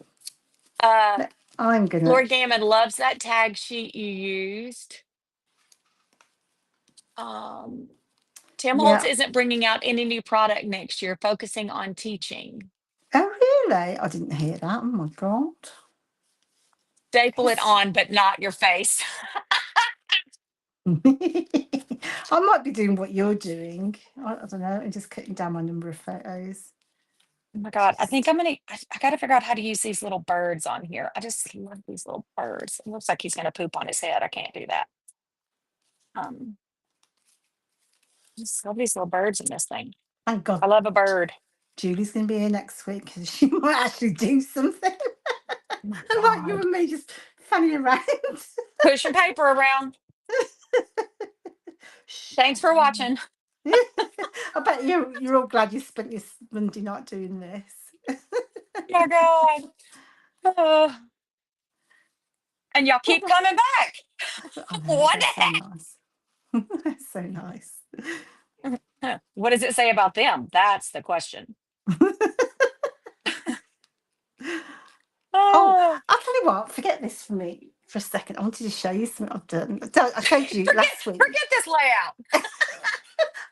Uh, I'm gonna. Lord Gammon loves that tag sheet you used. Um, Tim Holtz Yeah. isn't bringing out any new product next year, focusing on teaching. Oh really? I didn't hear that. Oh my god. Staple it Yes. on, but not your face. I might be doing what you're doing. I don't know, and just cutting down my number of photos. Oh my God. I think Just I got to figure out how to use these little birds on here. I just love these little birds. It looks like he's going to poop on his head. I can't do that. Um, just love these little birds in this thing. thank I God love a bird. Julie's going to be here next week because she might actually do something. Oh my Like you God. and me just fanning around. Pushing paper around. Shh, Thanks don't for tell anyone. watching. I bet you're all glad you spent your Monday night doing this. Oh my God. Oh, and y'all keep coming back. I know What they're the so nice. They're so nice. heck? What does it say about them? That's the question. Oh, Oh, I'll tell you what, forget this for me for a second. I wanted to show you something I've done. I showed you last week. forget this layout.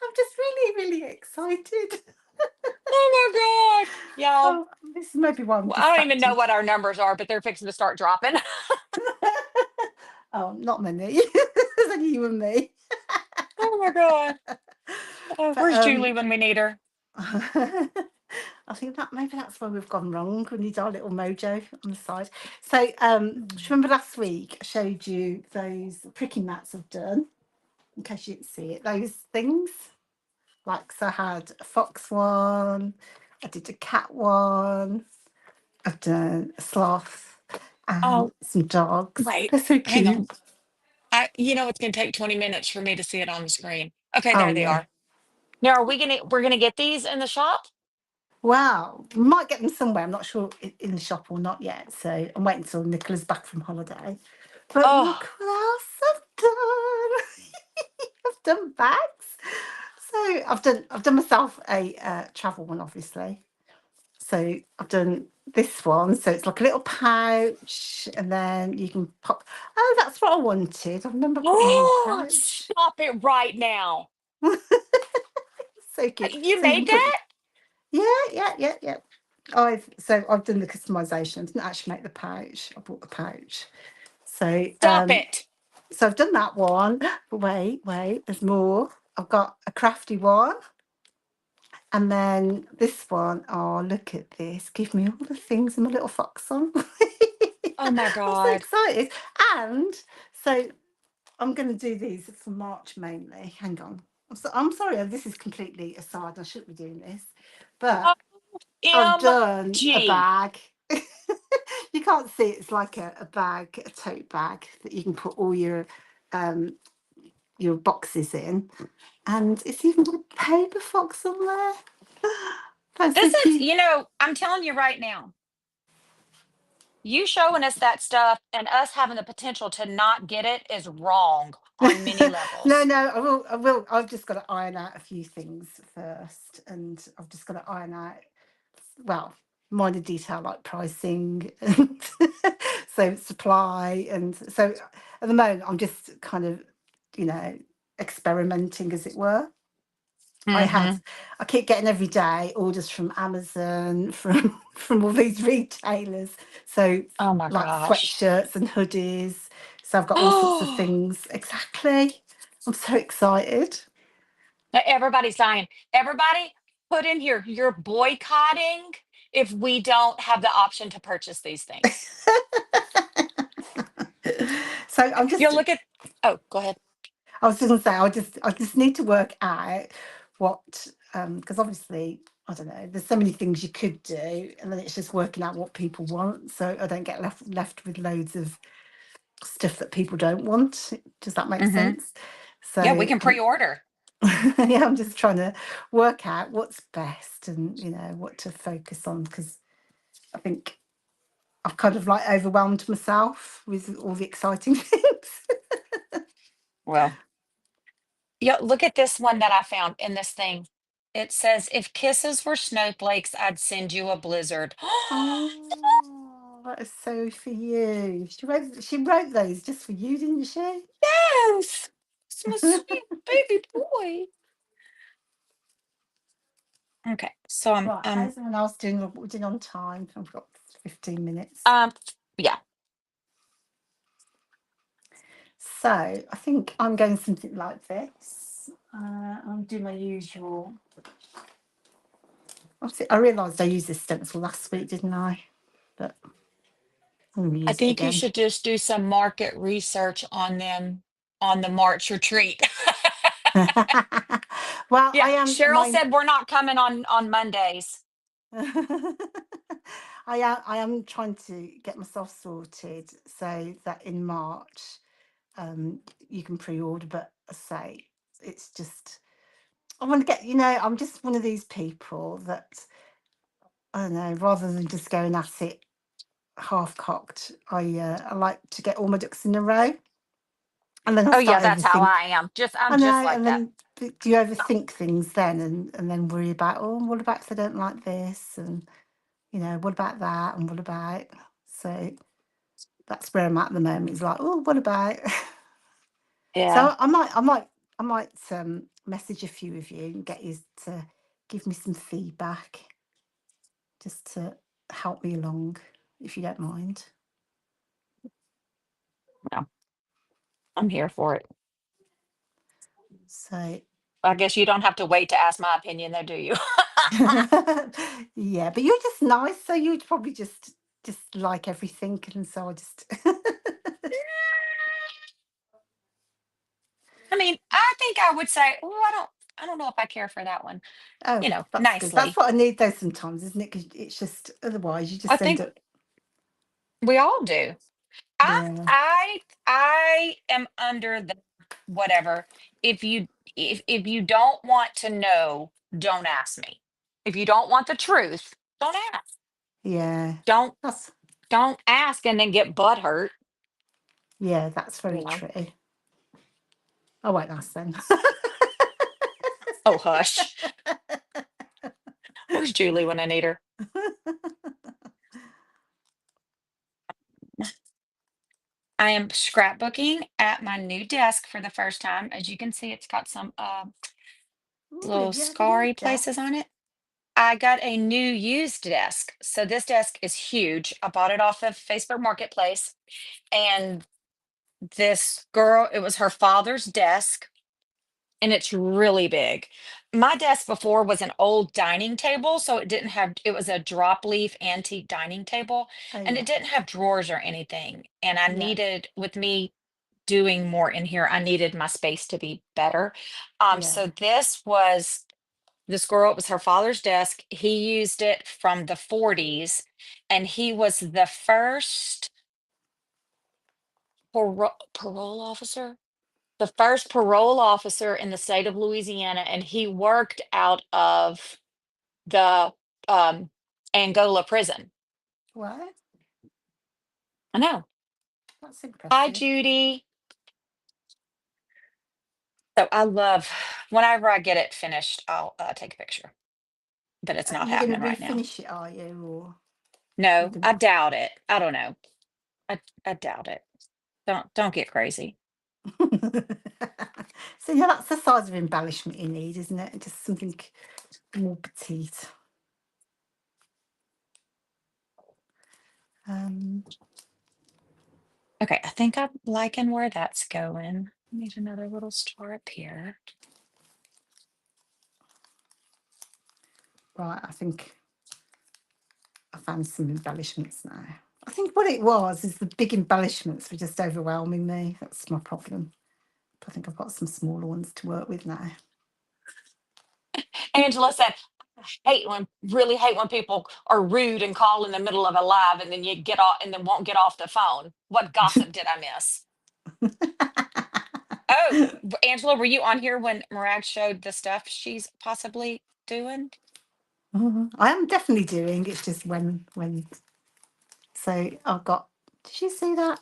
I'm just really excited. Oh my God. Y'all, Oh, this is maybe why I'm well, I don't even know distracted. what our numbers are, but they're fixing to start dropping. Oh, not many. There's only you and me. Oh my God. Oh, But where's Julie when we need her? I think that maybe that's where we've gone wrong. We need our little mojo on the side. So, do you remember last week I showed you those pricky mats I've done? In case you didn't see it, those things. Like, so I had a fox one, I did a cat one, I've done a sloth and Oh, some dogs. wait, They're so hang on. cute. It's gonna take 20 minutes for me to see it on the screen. Okay, Oh there they yeah. are. Now, we're gonna get these in the shop? Wow. We might get them somewhere. I'm not sure in the shop or not yet. So I'm waiting until Nicola's back from holiday. But look Oh, what else I've done. I've done bags. I've done myself a travel one, obviously. So I've done this one. So it's like a little pouch, and then you can pop. Oh, that's what I wanted. I remember putting them in a Oh, pouch. stop it right now. So cute. You So you made can put. that? Yeah, yeah, yeah, yeah. I've done the customization. I didn't actually make the pouch. I bought the pouch. So Stop it. so I've done that one. But wait, there's more. I've got a crafty one. And then this one, oh, look at this. Give me all the things in my little fox on. Oh my I'm so God. excited. And so I'm going to do these for March mainly. Hang on. I'm sorry, this is completely aside. I shouldn't be doing this. But I've done a OMG. bag. You can't see it. It's like a bag, a tote bag that you can put all um, your boxes in. And it's even got a paper fox on there. That's so This is, cute. I'm telling you right now, you showing us that stuff and us having the potential to not get it is wrong on many No, levels. no, I will. I will. I've just got to iron out a few things first, and I've just got to iron out, well, minor detail like pricing and so supply, and so at the moment I'm just kind of, you know, experimenting, as it were. I had, Mm-hmm. I keep getting every day orders from Amazon, from from all these retailers. So Oh my like gosh. sweatshirts and hoodies. So I've got all sorts of Oh, things. Exactly. I'm so excited. everybody's dying. Everybody, put in here, you're boycotting if we don't have the option to purchase these things. So I'm You'll just, look at, oh, go ahead. I was just gonna say, I just need to work out what, because obviously, I don't know, there's so many things you could do, and then it's just working out what people want, so I don't get left with loads of stuff that people don't want. Does that make Mm-hmm. sense? Yeah, we So can pre-order. yeah, I'm just trying to work out what's best, and what to focus on, because I think I've kind of like overwhelmed myself with all the exciting things. Well, yeah, look at this one that I found in this thing. It says, if kisses were snowflakes, I'd send you a blizzard. Oh, that is so for you. She wrote those just for you, didn't she? Yes, it's my sweet baby boy. Okay, so Right, how's everyone else doing? We're doing on time. I've got 15 minutes. um, yeah, So I think I'm going something like this. I'll do my usual. Obviously, I realised I used this stencil last week, didn't I? But I'm going to I use it think you again. should just do some market research on them on the March retreat. Well, Yeah, I am Cheryl my. said we're not coming on Mondays. I am trying to get myself sorted so that in March, you can pre-order. But I say it's just I want to get. I'm just one of these people that I don't know. Rather than just going at it half cocked, I like to get all my ducks in a row, and then I Oh yeah, start that's how overthink. I am. I'm I just know, like and that. then do you overthink things then, and then worry about, oh, what about if they don't like this, and what about that, and what about. So that's where I'm at the moment. It's like, oh, what about? Yeah. So I might message a few of you and get you to give me some feedback, just to help me along, if you don't mind. Well, I'm here for it. So I guess you don't have to wait to ask my opinion though, do you? yeah, but you're just nice, so you'd probably just like everything, and so I just. I mean, I think I would say, oh, I don't know if I care for that one, Oh, that's good. That's nicely. what I need though sometimes, isn't it? Because it's just otherwise you I just end think up. we all do. I Yeah, I I am under the whatever. If you if you don't want to know, don't ask me. If you don't want the truth, don't ask. yeah. Don't That's don't ask and then get butt hurt. yeah. That's You very know. true. I won't ask then. Oh, hush. Where's Julie when I need her? I am scrapbooking at my new desk for the first time. As you can see, it's got some Ooh, little have you had a new scarry places on desk? it. I got a new used desk. So this desk is huge. I bought it off of Facebook Marketplace. And this girl, it was her father's desk, and it's really big. My desk before was an old dining table, so it didn't have, it was a drop leaf antique dining table, Oh and yeah, it didn't have drawers or anything. And I yeah, needed, with me doing more in here, I needed my space to be better. yeah. So this girl, it was her father's desk. He used it from the 40s, and he was the first parole officer, the first parole officer in the state of Louisiana, and he worked out of the um, Angola prison. What? I know. That's Hi, impressive. Judy. So I love whenever I get it finished, I'll take a picture, but it's not You're going to happening right now. refinish it, are you? Or you're No, going I doubt it. I don't know. I doubt it. Don't get crazy. to? So yeah, that's the size of embellishment you need, isn't it? Just something more petite. Um, Okay, I think I'm liking where that's going. Need another little star up here. right, I think I found some embellishments now. I think what it was is the big embellishments were just overwhelming me. That's my problem. But I think I've got some smaller ones to work with now. Angela said, really hate when people are rude and call in the middle of a live and then you get off and then won't get off the phone. What gossip did I miss? Oh, Angela, were you on here when Morag showed the stuff she's possibly doing? I am definitely doing. It's just when. So I've got. Did you see that?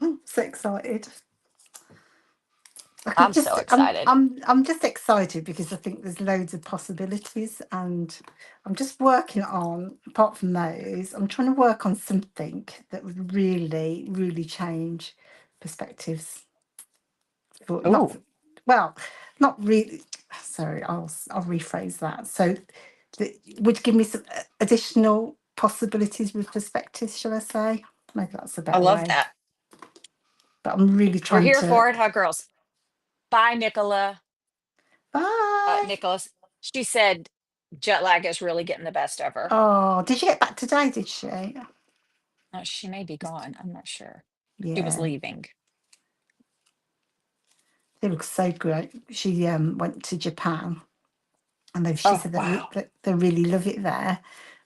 I'm so excited. Like I'm so excited. I'm just excited because I think there's loads of possibilities, and I'm just working on. Apart from those, I'm trying to work on something that would really change perspectives. For not Oh, for, well, not really. Sorry, I'll rephrase that. So that would give me some additional possibilities with perspectives, shall I say? Maybe that's a I better love way. that. But I'm really We're trying here to. for it, huh, girls? Bye, Nicola. Bye. Nicholas. She said jet lag is really getting the best of her. Oh, did you get back today? Did she? She may be gone. I'm not sure. She was Yeah, leaving. they look so great. She went to Japan, and she Oh, said wow. that they really love it there,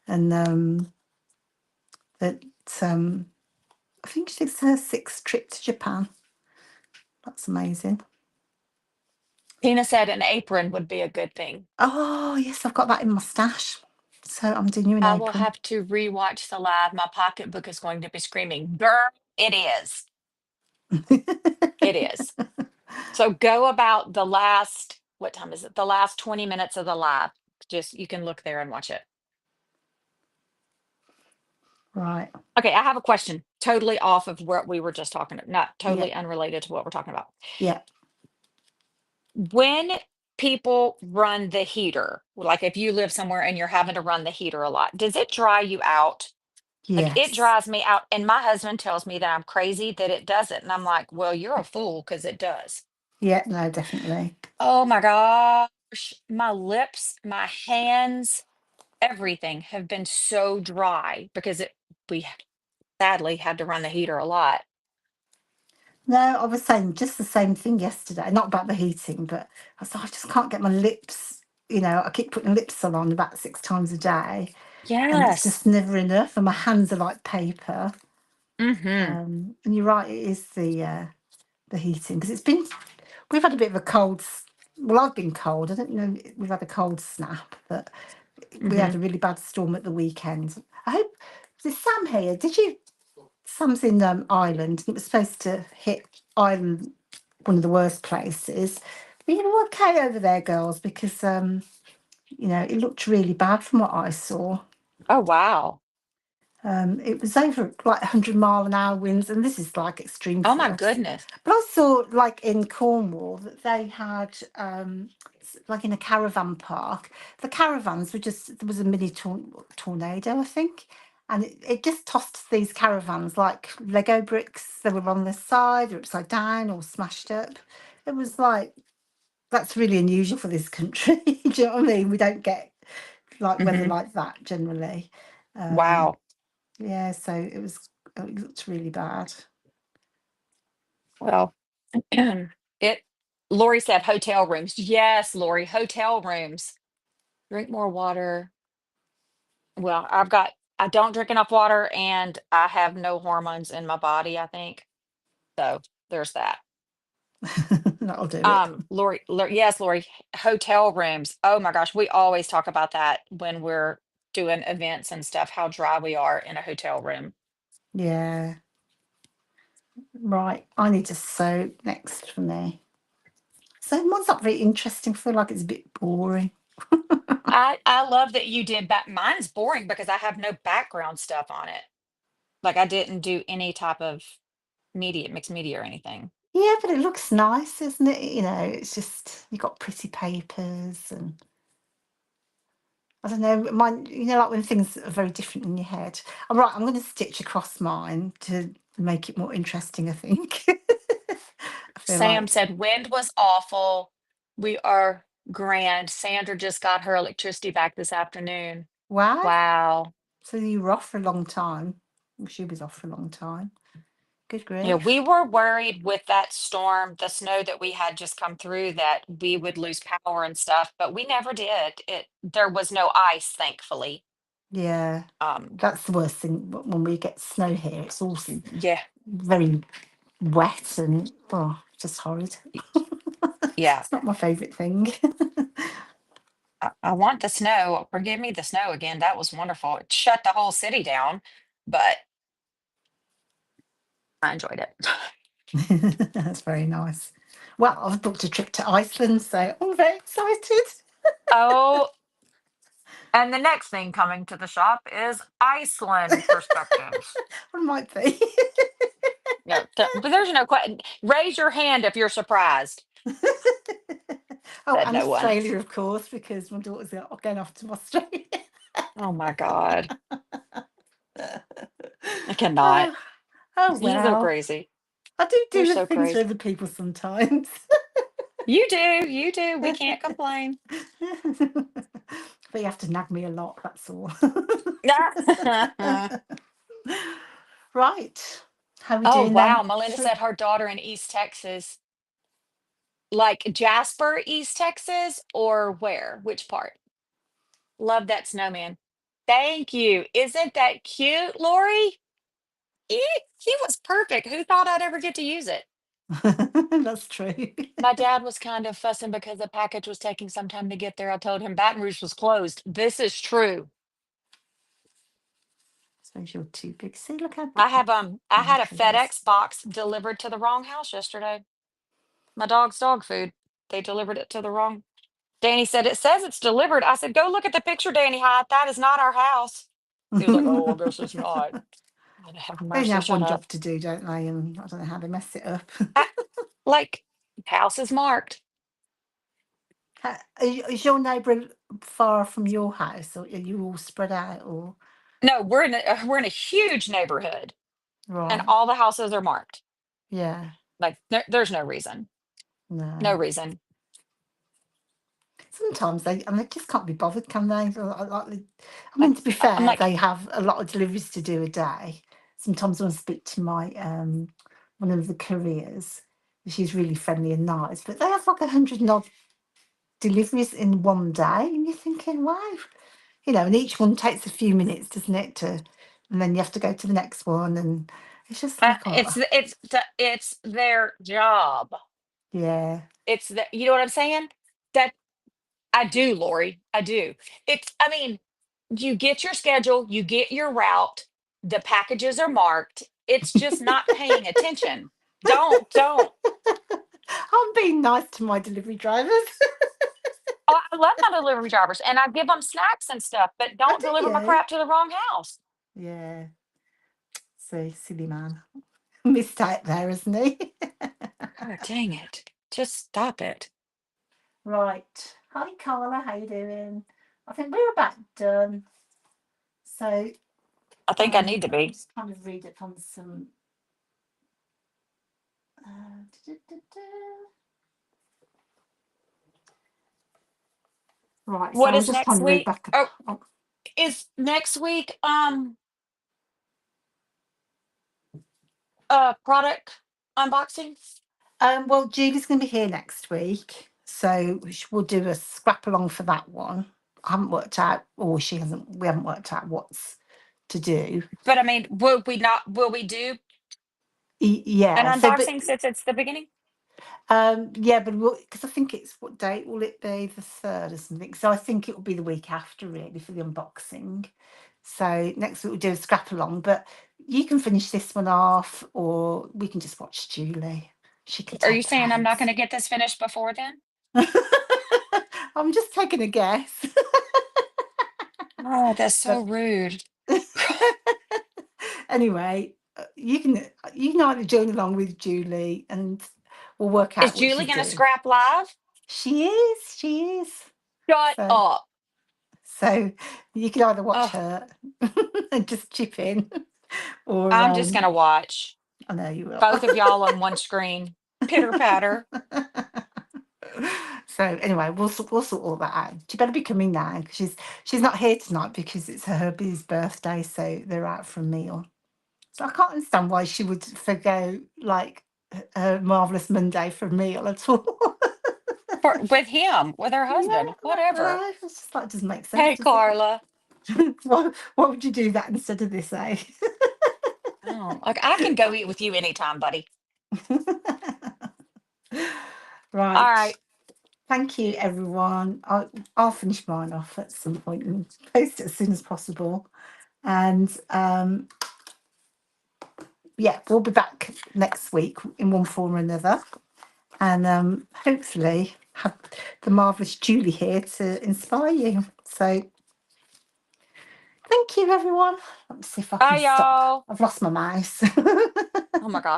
and that I think it's her sixth trip to Japan. That's amazing. Tina said an apron would be a good thing. Oh yes, I've got that in my stash. So I'm doing you an I will apron. have to rewatch the live. My pocketbook is going to be screaming, girl, it is. It is. So go about the last, what time is it? The last 20 minutes of the live. Just you can look there and watch it. Right. Okay, I have a question. Totally off of what we were just talking about, not Yeah. totally unrelated to what we're talking about. Yeah. When people run the heater, like if you live somewhere and you're having to run the heater a lot, does it dry you out? Like it Yes. dries me out. And my husband tells me that I'm crazy that it doesn't. And I'm like, well, you're a fool because it does. Yeah. No, definitely. Oh my gosh. My lips, my hands, everything have been so dry because we sadly had to run the heater a lot. No, I was saying just the same thing yesterday. Not about the heating, but I thought I just can't get my lips. I keep putting lip on about 6 times a day, and it's Yes. just never enough. And my hands are like paper. Mm-hmm. And you're right, it is the heating because we've had a bit of a cold. Well, I've been cold. I don't know. We've had a cold snap, but we Mm-hmm. had a really bad storm at the weekend. I hope. Is Sam here? Did you? Sam's in Ireland. And it was supposed to hit Ireland, one of the worst places. Are you okay over there, girls? Because it looked really bad from what I saw. Oh, wow. It was over like 100-mile-an-hour winds, and this is like extreme Oh, my for us. goodness. But I saw, like in Cornwall, that they had, like in a caravan park, the caravans were just, there was a mini tornado, I think, and it just tossed these caravans like Lego bricks. They were on the side, or upside down, or smashed up. It was like, that's really unusual for this country. Do you know what I mean? We don't get like weather Hmm. like that generally. Um, Wow. yeah, so it looked really bad. Well, it, Lori said hotel rooms. Yes, Lori, hotel rooms. Drink more water. Well, I don't drink enough water and I have no hormones in my body, I think. So there's that. That'll do it. Lori, yes, Lori, hotel rooms. Oh my gosh, we always talk about that when we're doing events and stuff, how dry we are in a hotel room. Yeah. Right. I need to sew next for me. So mine's not very interesting. I feel like it's a bit boring. I love that you did back. Mine's boring because I have no background stuff on it. Like I didn't do any type of media, mixed media or anything. Yeah, but it looks nice, isn't it? It's just you've got pretty papers and I don't know, mine, like when things are very different in your head. All right, I'm going to stitch across mine to make it more interesting, I think. I feel Sam like, said wind was awful. We are grand. Sandra just got her electricity back this afternoon. wow. Wow. So you were off for a long time. Well, she was off for a long time. Good Yeah, grief. we were worried with that storm, the snow that we had just come through, that we would lose power and stuff, but we never did. There was no ice, thankfully. Yeah, Um, that's the worst thing when we get snow here. It's all yeah, very wet and, oh, just horrid. y- yeah. It's not my favourite thing. I want the snow. Forgive me the snow again. That was wonderful. It shut the whole city down, but I enjoyed it. That's very nice. Well, I've booked a trip to Iceland, so I'm very excited. Oh, and the next thing coming to the shop is Iceland perspectives. Well, it might be. Yeah, but there's no question. Raise your hand if you're surprised. Oh, Said and no one. Australia, of course, because my daughter's going off to Australia. Oh my God. I cannot. Oh, oh You're so well. I You're do the so things for crazy. other people sometimes. You do. You do. We can't complain. But you have to nag me a lot, that's all. Right. How are we Oh, doing wow. then? Melinda Should said her daughter in East Texas, like Jasper, East Texas, or where? Which part? Love that snowman. Thank you. Isn't that cute, Lori? He was perfect. Who thought I'd ever get to use it? That's true. My dad was kind of fussing because the package was taking some time to get there. I told him Baton Rouge was closed. This is true. Suppose you're too big. See, look how I had a wonderful it is. FedEx box delivered to the wrong house yesterday. My dog's dog food. They delivered it to the wrong. Danny said, "It says it's delivered." I said, "Go look at the picture, Danny Hyatt. That is not our house." He was like, "Oh, I guess it's not." I have They only mercy, have shut one up. job to do, don't they? And I don't know how they mess it up. I, like, house is marked. Is your neighbour far from your house, or are you all spread out? Or No, we're in a huge neighborhood, and right? all the houses are marked. Yeah, Like, there's no reason. No no. reason. Sometimes they just can't be bothered, can they? I I, mean, to be I'm fair, like, they have a lot of deliveries to do a day. Sometimes when I speak to my one of the couriers, she's really friendly and nice, but they have like 100 and odd deliveries in one day, and you're thinking, wow, and each one takes a few minutes, doesn't it? And then you have to go to the next one, and it's just like, oh, it's their job. yeah. It's the, you know what I'm saying? That I do, Lori. I do. I mean, you get your schedule, you get your route, the packages are marked. It's just not paying attention. Don't. I'm being nice to my delivery drivers. Oh, I love my delivery drivers, and I give them snacks and stuff, but Oh, don't do deliver my you? crap to the wrong house. Yeah. So silly man. Missed out there, isn't he? Oh, dang it. Just stop it. Right. Hi, Carla. How you doing? I think we're about done. So I think I need to I'm be. just trying to read up on some. Uh, du-du-du-du. Right. So What I'm is just trying next to read week? back up. Oh, is next week product unboxing? Well, Julie's going to be here next week, so we'll do a scrap along for that one. I haven't worked out, or she hasn't. We haven't worked out what's to do. But I mean, will we do an Yeah. So, but unboxing since it's the beginning? yeah, but because I think it's what date will it be? The third or something. So I think it will be the week after, really, for the unboxing. So next week we'll do a scrap along, but you can finish this one off, or we can just watch Julie. She can Are you take saying I'm not going turns. to get this finished before then? I'm just taking a guess. Oh, that's so But rude. anyway, you can either join along with Julie, and we'll work Is out what Julie she's going to doing. scrap live? She is. Shut So up. so you can either watch Oh, her and just chip in, or I'm just going to watch I know you will. both of y'all on one screen. Pitter patter. So anyway, we'll sort all that out. She better be coming now because she's not here tonight because it's her hubby's birthday, so they're out for a meal. So I can't understand why she would forgo like her marvelous Monday for a meal at all. With him, with her Yeah, husband, whatever. it's just like doesn't make sense, Hey, does it? Carla. Why would you do that instead of this, eh? Oh, like I can go eat with you anytime, buddy. All Right. right. Thank you, everyone. I'll finish mine off at some point and post it as soon as possible. And yeah, we'll be back next week in one form or another. And hopefully have the marvellous Julie here to inspire you. So thank you, everyone. Let me see if I can Bye, stop. y'all. I've lost my mouse. Oh my gosh.